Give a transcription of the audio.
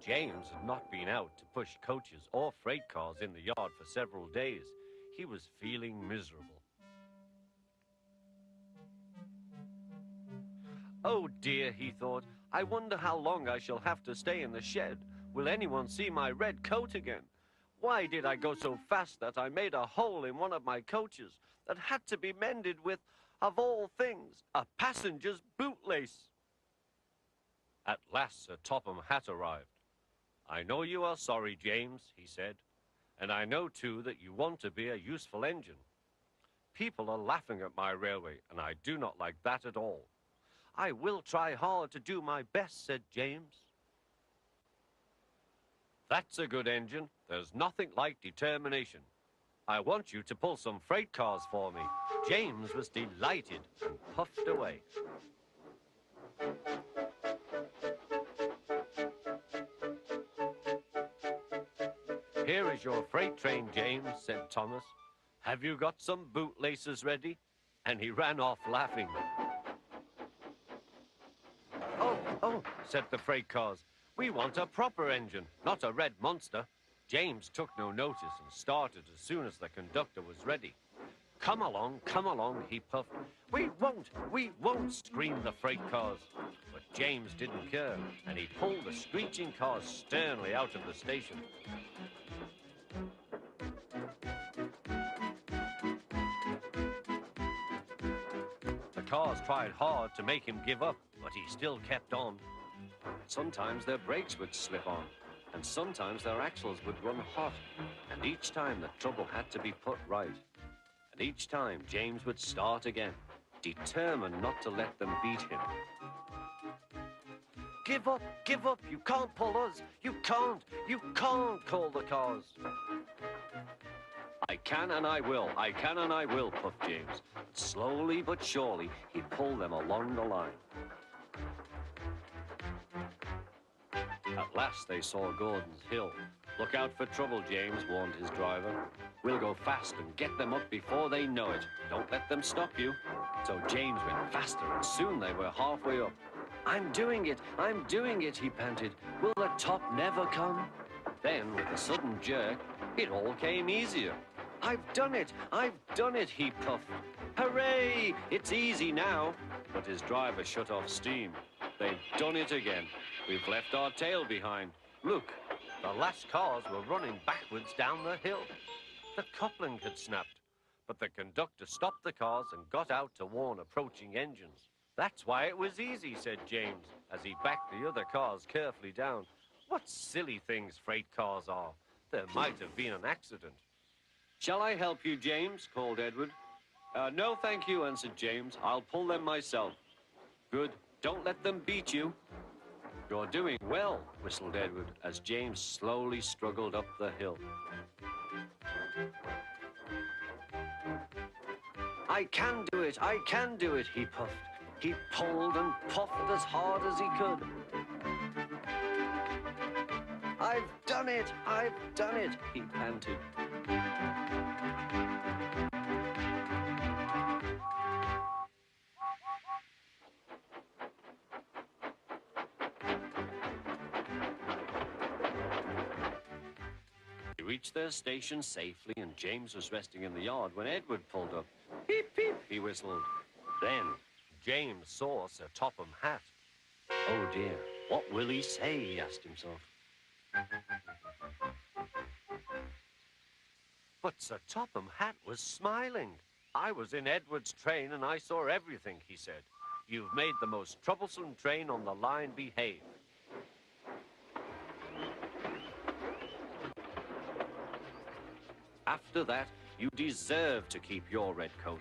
James had not been out to push coaches or freight cars in the yard for several days. He was feeling miserable. Oh dear, he thought, I wonder how long I shall have to stay in the shed. Will anyone see my red coat again? Why did I go so fast that I made a hole in one of my coaches that had to be mended with, of all things, a passenger's bootlace? At last Sir Topham Hatt arrived. I know you are sorry, James, he said, and I know too that you want to be a useful engine. People are laughing at my railway, and I do not like that at all. I will try hard to do my best, said James. That's a good engine. There's nothing like determination. I want you to pull some freight cars for me. James was delighted and puffed away. Here is your freight train, James, said Thomas. Have you got some bootlaces ready? And he ran off laughing. Oh, said the freight cars. We want a proper engine, not a red monster. James took no notice and started as soon as the conductor was ready. Come along, he puffed. We won't, screamed the freight cars. But James didn't care, and he pulled the screeching cars sternly out of the station. The cars tried hard to make him give up, but he still kept on. Sometimes their brakes would slip on, and sometimes their axles would run hot, and each time the trouble had to be put right. And each time James would start again, determined not to let them beat him. Give up, you can't pull us, you can't, called the cars. I can and I will, puffed James. Slowly but surely, he pulled them along the line. At last they saw Gordon's Hill. Look out for trouble, James, warned his driver. We'll go fast and get them up before they know it. Don't let them stop you. So James went faster, and soon they were halfway up. I'm doing it, he panted. Will the top never come? Then, with a sudden jerk, it all came easier. I've done it, he puffed. Hooray, it's easy now. But his driver shut off steam. They've done it again. We've left our tail behind. Look, the last cars were running backwards down the hill. The coupling had snapped, but the conductor stopped the cars and got out to warn approaching engines. That's why it was easy, said James, as he backed the other cars carefully down. What silly things freight cars are. There might have been an accident. Shall I help you, James? Called Edward. No, thank you, answered James. I'll pull them myself. Good. Don't let them beat you. You're doing well, whistled Edward, as James slowly struggled up the hill. I can do it, he puffed. He pulled and puffed as hard as he could. I've done it, he panted. They reached their station safely, and James was resting in the yard when Edward pulled up. Peep, peep, he whistled. Then James saw Sir Topham Hatt. Oh dear, what will he say, he asked himself. But Sir Topham Hatt was smiling. I was in Edward's train and I saw everything, he said. You've made the most troublesome train on the line behave. After that, you deserve to keep your red coat.